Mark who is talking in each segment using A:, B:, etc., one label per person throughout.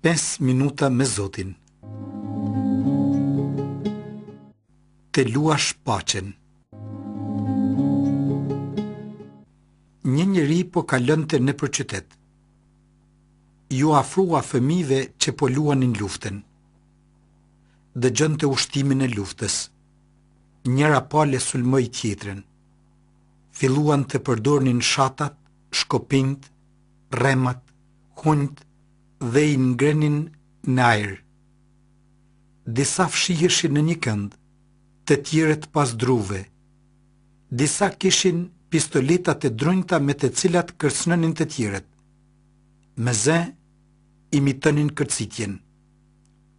A: 5 minuta me Zotin. Të luash paqen. Një njeri po kalonte nëpër qytet. Ju afrua fëmijëve që po luanin luftën. Dëgjonte ushtimin e luftës. Njëra pale sulmoi tjetrën. Filluan të përdornin shatat, shkopinjt, rremat, hunjt dhe i ngrenin në ajër. Disa fshiheshin në një kënd, të tjerët pas druve. Disa kishin pistoletat e drunjta me të cilat kërcënonin të tjerët. Me zë imitonin kërcitjen.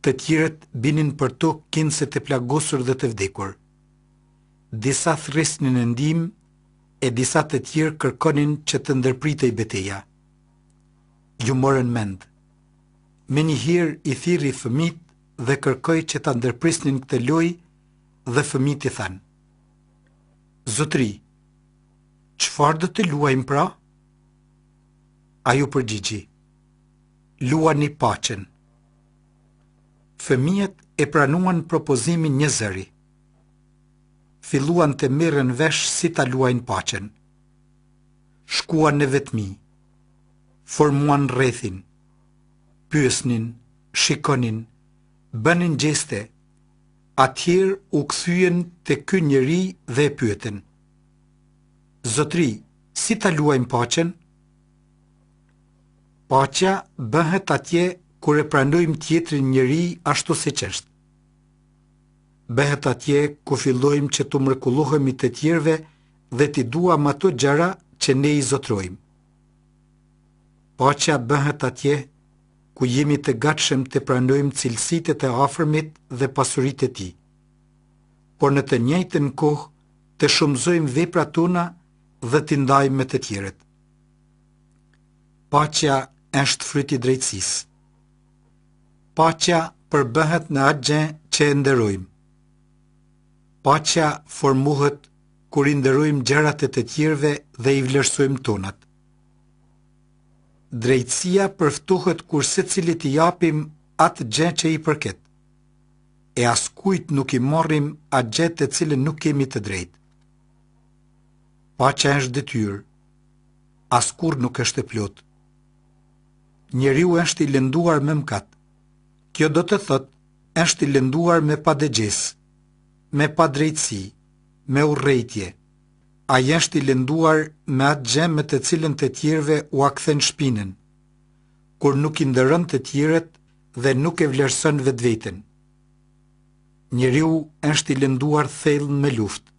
A: Të tjerët binin për tokë kinse të plagosur dhe të vdekur. Disa thresnin në ndihmë e disa të tjerë kërkonin që të ndërpritej betejë. Ju morën mend. Menjëherë i thirri fëmijët dhe kërkoi që ta ndërprisnin këtë lojë dhe fëmijët i thanë: "Zotri, çfarë do të luajmë pra?" Ai u përgjigji: "Luani paqen." Fëmijët e pranuan propozimin një zëri. Filluan të merren vesh si ta luajnë paqen. Shkuan në vetmi, formuan rrethin, pyesnin, shikonin, bënin gjeste. Atëherë u kthyen te ky njeri dhe e pyetën: "Zotri, si ta luajmë paqen?" Paqja bëhet atje kur e pranojmë tjetrin njeri ashtu siç është. Bëhet atje ku fillojmë që të mrekullohemi të tjerëve dhe t'i duam ato gjëra që ne i zotrojmë. Paqja bëhet atje ku jemi të gatshëm të pranojmë cilësitë e të afërmit dhe pasuritë e tij, por në të njëjtën kohë të shumëzojmë veprat tona dhe t'i ndajmë me të tjerët. Paqja është fryti i drejtësisë. Paqja përbëhet në atë gjë që e nderojmë. Paqja formohet kur i nderojmë gjërat e të tjerëve dhe i vlerësojmë tonat. Drejtësia përftohet kur secili t'i japim atë gjë që i përket, e askujt nuk i marrim atë gjë të cilën nuk kemi të drejtë. Paqja është detyrë, askur nuk është e plotë. Njeriu është i lënduar me mëkat. Kjo do të thotë është i lënduar me padëgjesë, me padrejtësi, me urrëtie. Ai është i lënduar me atë gjë me të cilën të tjerëve u akthen shpinën, kur nuk i nderon të tjerët dhe nuk e vlerëson vetveten. Njeriu është i lënduar thellë me luftë.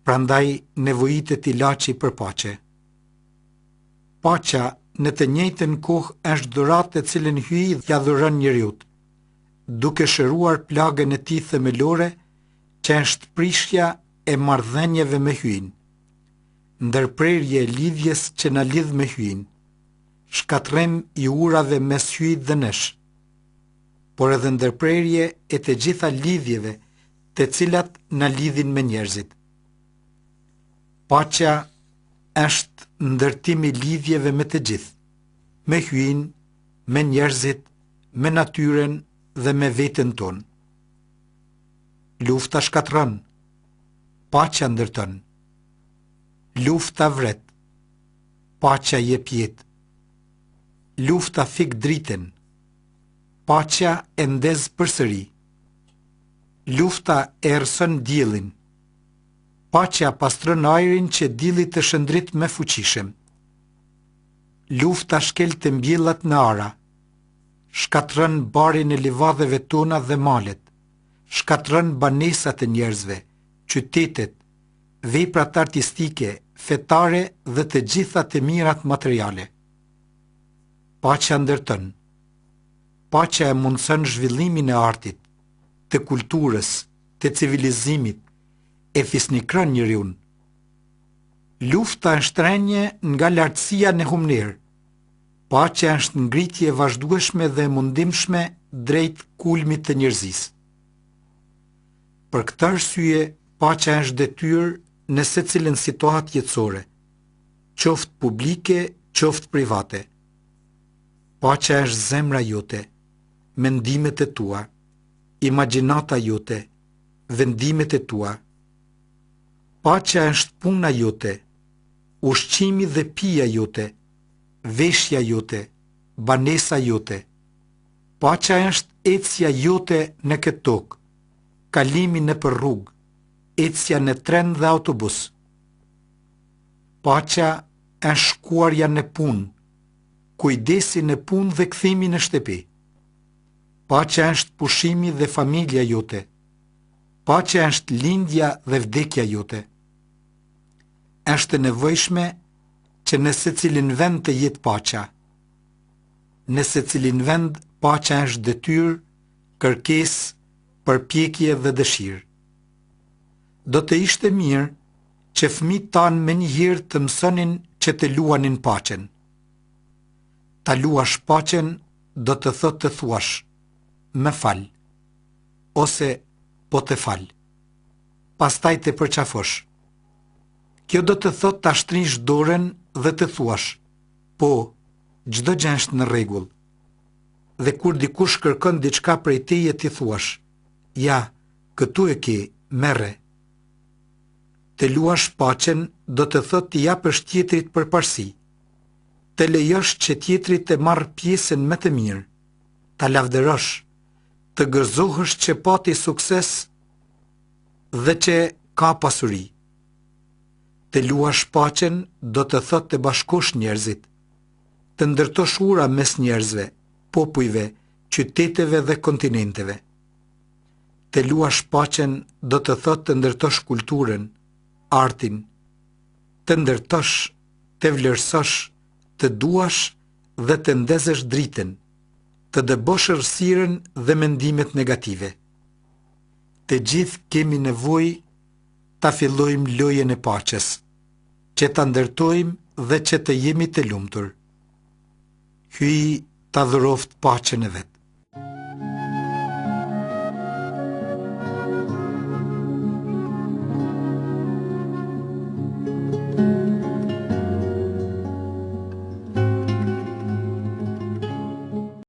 A: Prandaj nevojitet ilaçi për paqe. Paqja në të njëjtën kohë është dhuratë e cilën hyi dhe ja dhuron njeriut, duke shëruar plagën e tij themelore, që është prishja e marrëdhënieve me hyin, ndërprerje e lidhjes që na lidh me hyin, shkatërrim i urave mes hyjit dhe nesh, por edhe ndërprerje e të gjitha lidhjeve të cilat na lidhin me njerëzit. Paqja është ndërtimi i lidhjeve me të gjithë, me hyin, me njerëzit, me natyren dhe me veten tonë. Lufta shkatërron, paqja ndërton. Lufta vret, paqja jep jetë. Lufta fik dritën, paqja e ndez përsëri. Lufta e errëson diellin, paqja pastron ajrin që dielli të shëndrit me fuqishëm. Lufta shkel të mbjellat në ara, shkatërron barin e livadheve tona dhe malet, shkatërron banesat e njerëzve, qytetet, veprat artistike, fetare dhe të gjitha të mirat materiale. Paqja ndërton. Paqja e mundson zhvillimin e artit, të kulturës, të civilizimit, e fisnikron njeriun. Lufta është rënje nga lartësia në humner. Paqja është ngritje e vazhdueshme dhe e mundimshme drejt kulmit të njerëzisë. Për këtë arsye, paqja është detyrë në secilën situatë jetësore, qoftë publike, qoftë private. Paqja është zemra jote, mendimet e tua, imagjinata jote, vendimet e tua. Paqja është puna jote, ushqimi dhe pija jote, veshja jote, banesa jote. Paqja është ecja jote në këtë tokë, kalimi nëpër rrugë, ecja në tren dhe autobus. Paqja është shkuarja në punë, kujdesi në punë dhe kthimi në shtëpi. Paqja është pushimi dhe familja jote. Paqja është lindja dhe vdekja jote. Është nevojshme që në secilin vend të jetë paqja. Në secilin vend paqja është detyrë, kërkesë, përpjekje dhe dëshirë. Do të ishte mirë që fëmijët tanë menjëherë të mësonin që të luanin paqen. Ta luash paqen do të thotë të thuash, më fal, ose po të fal. Pastaj të përqafosh. Kjo do të thotë ta shtrish dorën dhe të thuash, po, çdo gjë është në rregull. Dhe kur dikush kërkon diçka prej teje ti thuash, ja, këtu e ke, merre. Të luash paqen do të thotë t'i japësh tjetrit përparësi. Të lejosh që tjetri të marrë pjesën më të mirë, ta lavdërosh, të gëzohesh që pati sukses dhe që ka pasuri. Të luash paqen do të thotë të bashkosh njerëzit, të ndërtosh ura mes njerëzve, popujve, qyteteve dhe kontinenteve. Të luash paqen do të thotë të ndërtosh kulturën, artin, të ndërtosh, të vlerësosh, të duash dhe të ndezësh dritën, të dëbosh errësirën dhe mendimet negative. Të gjithë kemi nevojë ta fillojmë lojën e paqes, që ta ndërtojmë dhe që të jemi të lumtur. Hyj ta dhuroft paqen e vet.